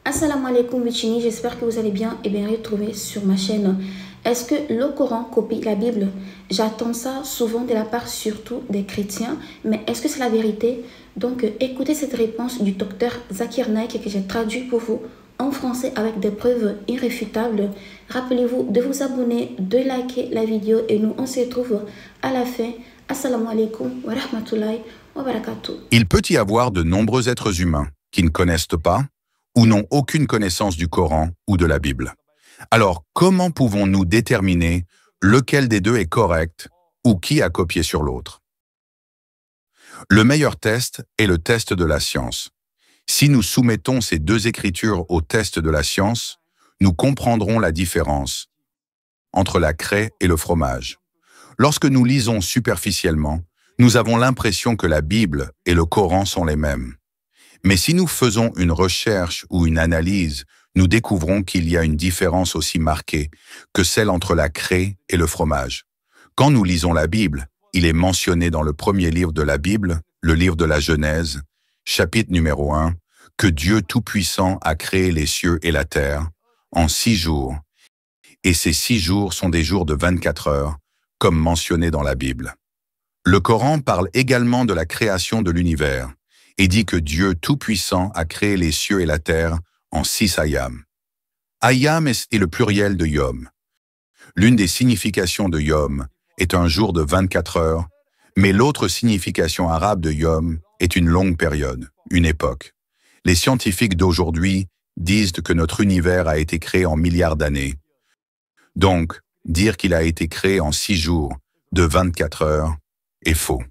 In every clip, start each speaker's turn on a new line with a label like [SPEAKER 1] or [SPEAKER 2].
[SPEAKER 1] Assalamu alaikum Wichini, j'espère que vous allez bien et bien retrouvé sur ma chaîne. Est-ce que le Coran copie la Bible? J'attends ça souvent de la part surtout des chrétiens, mais est-ce que c'est la vérité? Donc écoutez cette réponse du docteur Zakir Naik que j'ai traduit pour vous en français avec des preuves irréfutables. Rappelez-vous de vous abonner, de liker la vidéo et nous on se retrouve à la fin. Assalamu alaikum wa rahmatullahi wa barakatuh.
[SPEAKER 2] Il peut y avoir de nombreux êtres humains qui ne connaissent pas ou n'ont aucune connaissance du Coran ou de la Bible. Alors, comment pouvons-nous déterminer lequel des deux est correct ou qui a copié sur l'autre? Le meilleur test est le test de la science. Si nous soumettons ces deux écritures au test de la science, nous comprendrons la différence entre la craie et le fromage. Lorsque nous lisons superficiellement, nous avons l'impression que la Bible et le Coran sont les mêmes. Mais si nous faisons une recherche ou une analyse, nous découvrons qu'il y a une différence aussi marquée que celle entre la craie et le fromage. Quand nous lisons la Bible, il est mentionné dans le premier livre de la Bible, le livre de la Genèse, chapitre numéro 1, que Dieu Tout-Puissant a créé les cieux et la terre en 6 jours. Et ces 6 jours sont des jours de 24 heures, comme mentionné dans la Bible. Le Coran parle également de la création de l'univers et dit que Dieu Tout-Puissant a créé les cieux et la terre en 6 ayam. Ayam est le pluriel de yom. L'une des significations de yom est un jour de 24 heures, mais l'autre signification arabe de yom est une longue période, une époque. Les scientifiques d'aujourd'hui disent que notre univers a été créé en milliards d'années. Donc, dire qu'il a été créé en 6 jours de 24 heures est faux.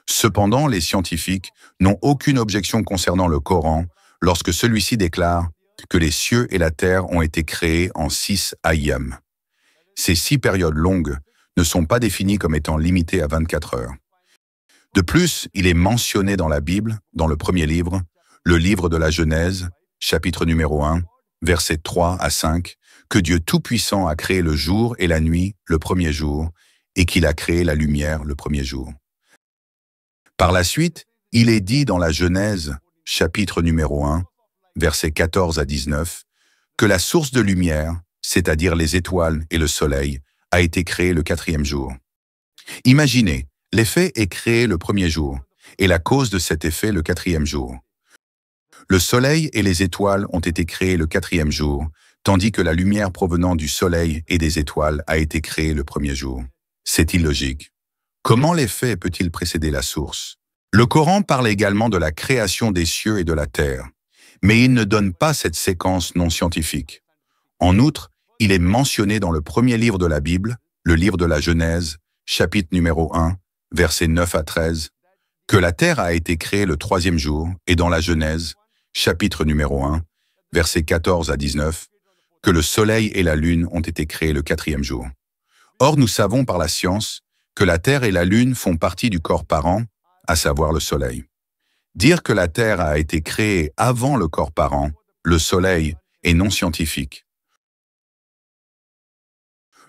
[SPEAKER 2] Cependant, les scientifiques n'ont aucune objection concernant le Coran lorsque celui-ci déclare que les cieux et la terre ont été créés en 6 ayyam. Ces 6 périodes longues ne sont pas définies comme étant limitées à 24 heures. De plus, il est mentionné dans la Bible, dans le premier livre, le livre de la Genèse, chapitre numéro 1, versets 3 à 5, que Dieu Tout-Puissant a créé le jour et la nuit le premier jour, et qu'il a créé la lumière le premier jour. Par la suite, il est dit dans la Genèse, chapitre numéro 1, versets 14 à 19, que la source de lumière, c'est-à-dire les étoiles et le soleil, a été créée le 4e jour. Imaginez, l'effet est créé le premier jour, et la cause de cet effet le 4e jour. Le soleil et les étoiles ont été créés le 4e jour, tandis que la lumière provenant du soleil et des étoiles a été créée le premier jour. C'est illogique. Comment l'effet peut-il précéder la source? Le Coran parle également de la création des cieux et de la terre, mais il ne donne pas cette séquence non scientifique. En outre, il est mentionné dans le premier livre de la Bible, le livre de la Genèse, chapitre numéro 1, versets 9 à 13, que la terre a été créée le 3e jour, et dans la Genèse, chapitre numéro 1, versets 14 à 19, que le soleil et la lune ont été créés le 4e jour. Or, nous savons par la science que la Terre et la Lune font partie du corps parent, à savoir le Soleil. Dire que la Terre a été créée avant le corps parent, le Soleil, est non scientifique.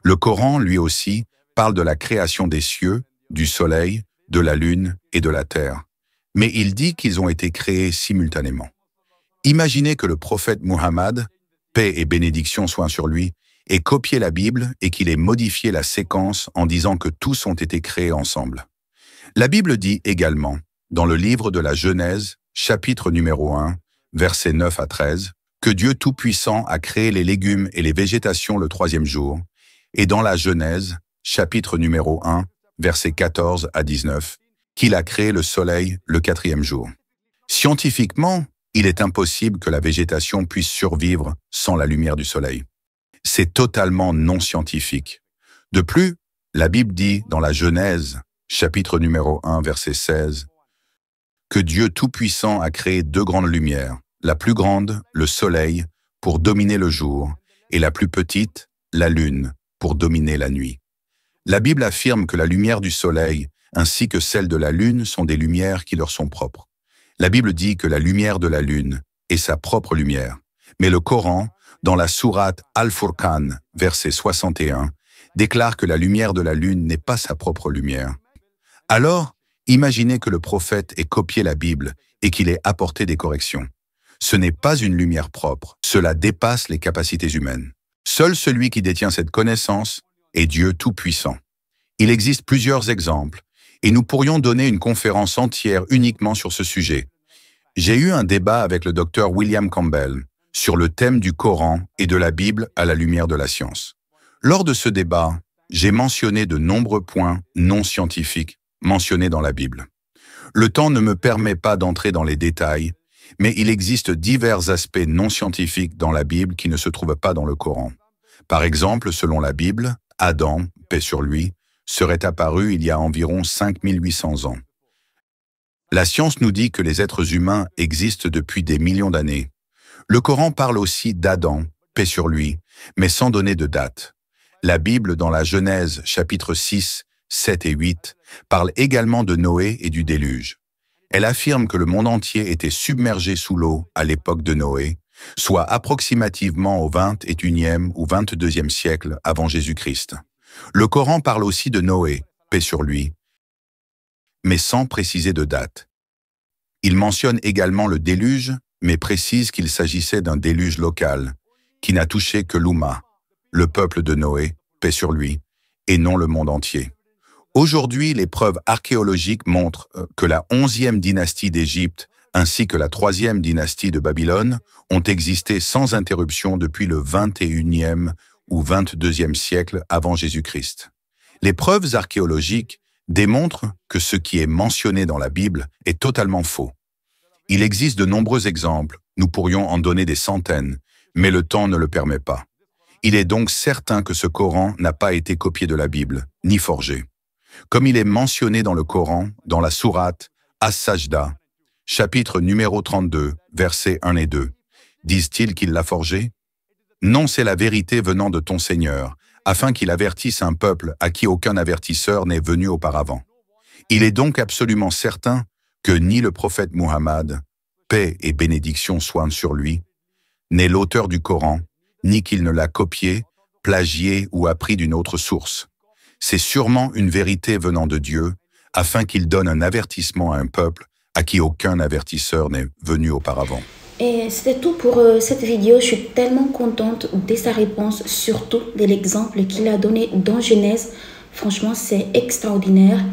[SPEAKER 2] Le Coran, lui aussi, parle de la création des cieux, du Soleil, de la Lune et de la Terre, mais il dit qu'ils ont été créés simultanément. Imaginez que le prophète Muhammad, paix et bénédiction soient sur lui, ait copié la Bible et qu'il ait modifié la séquence en disant que tous ont été créés ensemble. La Bible dit également, dans le livre de la Genèse, chapitre numéro 1, versets 9 à 13, que Dieu Tout-Puissant a créé les légumes et les végétations le 3e jour, et dans la Genèse, chapitre numéro 1, versets 14 à 19, qu'il a créé le soleil le 4e jour. Scientifiquement, il est impossible que la végétation puisse survivre sans la lumière du soleil. C'est totalement non scientifique. De plus, la Bible dit dans la Genèse, chapitre numéro 1, verset 16, que Dieu Tout-Puissant a créé 2 grandes lumières, la plus grande, le soleil, pour dominer le jour, et la plus petite, la lune, pour dominer la nuit. La Bible affirme que la lumière du soleil ainsi que celle de la lune sont des lumières qui leur sont propres. La Bible dit que la lumière de la lune est sa propre lumière, mais le Coran, dans la sourate Al-Furqan, verset 61, déclare que la lumière de la lune n'est pas sa propre lumière. Alors, imaginez que le prophète ait copié la Bible et qu'il ait apporté des corrections. Ce n'est pas une lumière propre, cela dépasse les capacités humaines. Seul celui qui détient cette connaissance est Dieu Tout-Puissant. Il existe plusieurs exemples, et nous pourrions donner une conférence entière uniquement sur ce sujet. J'ai eu un débat avec le docteur William Campbell sur le thème du Coran et de la Bible à la lumière de la science. Lors de ce débat, j'ai mentionné de nombreux points non scientifiques mentionnés dans la Bible. Le temps ne me permet pas d'entrer dans les détails, mais il existe divers aspects non scientifiques dans la Bible qui ne se trouvent pas dans le Coran. Par exemple, selon la Bible, Adam, paix sur lui, serait apparu il y a environ 5800 ans. La science nous dit que les êtres humains existent depuis des millions d'années. Le Coran parle aussi d'Adam, paix sur lui, mais sans donner de date. La Bible, dans la Genèse, chapitres 6, 7 et 8, parle également de Noé et du déluge. Elle affirme que le monde entier était submergé sous l'eau à l'époque de Noé, soit approximativement au 21e ou 22e siècle avant Jésus-Christ. Le Coran parle aussi de Noé, paix sur lui, mais sans préciser de date. Il mentionne également le déluge, mais précise qu'il s'agissait d'un déluge local, qui n'a touché que l'Oumma, le peuple de Noé, paix sur lui, et non le monde entier. Aujourd'hui, les preuves archéologiques montrent que la 11e dynastie d'Égypte ainsi que la 3e dynastie de Babylone ont existé sans interruption depuis le 21e ou 22e siècle avant Jésus-Christ. Les preuves archéologiques démontrent que ce qui est mentionné dans la Bible est totalement faux. Il existe de nombreux exemples, nous pourrions en donner des centaines, mais le temps ne le permet pas. Il est donc certain que ce Coran n'a pas été copié de la Bible, ni forgé. Comme il est mentionné dans le Coran, dans la sourate As-Sajda, chapitre numéro 32, versets 1 et 2, disent-ils qu'il l'a forgé? Non, c'est la vérité venant de ton Seigneur, afin qu'il avertisse un peuple à qui aucun avertisseur n'est venu auparavant. Il est donc absolument certain que ni le prophète Muhammad, paix et bénédiction soient sur lui, n'est l'auteur du Coran, ni qu'il ne l'a copié, plagié ou appris d'une autre source. C'est sûrement une vérité venant de Dieu, afin qu'il donne un avertissement à un peuple à qui aucun avertisseur n'est venu auparavant.
[SPEAKER 1] Et c'était tout pour cette vidéo. Je suis tellement contente de sa réponse, surtout de l'exemple qu'il a donné dans Genèse. Franchement, c'est extraordinaire.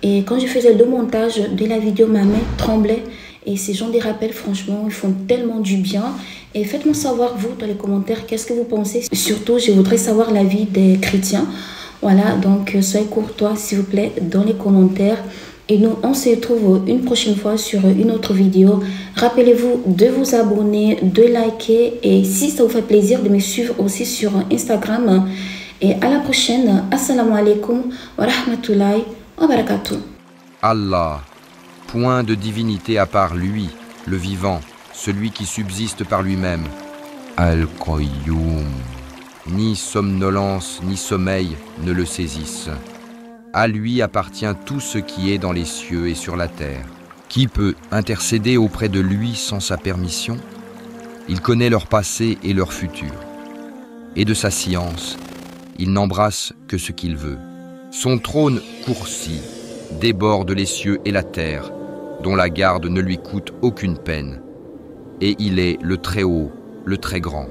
[SPEAKER 1] Et quand je faisais le montage de la vidéo, ma main tremblait. Et ces gens de rappels, franchement, ils font tellement du bien. Et faites-moi savoir, vous, dans les commentaires, qu'est-ce que vous pensez. Surtout, je voudrais savoir l'avis des chrétiens. Voilà, donc soyez courtois, s'il vous plaît, dans les commentaires. Et nous, on se retrouve une prochaine fois sur une autre vidéo. Rappelez-vous de vous abonner, de liker. Et si ça vous fait plaisir, de me suivre aussi sur Instagram. Et à la prochaine. Assalamu alaikum wa rahmatullahi wa barakatuh.
[SPEAKER 3] Allah, point de divinité à part lui, le vivant, celui qui subsiste par lui-même. Al-Qayyum. Ni somnolence ni sommeil ne le saisissent. À lui appartient tout ce qui est dans les cieux et sur la terre. Qui peut intercéder auprès de lui sans sa permission? Il connaît leur passé et leur futur. Et de sa science, il n'embrasse que ce qu'il veut. Son trône coursi déborde les cieux et la terre, dont la garde ne lui coûte aucune peine. Et il est le Très-Haut, le Très-Grand.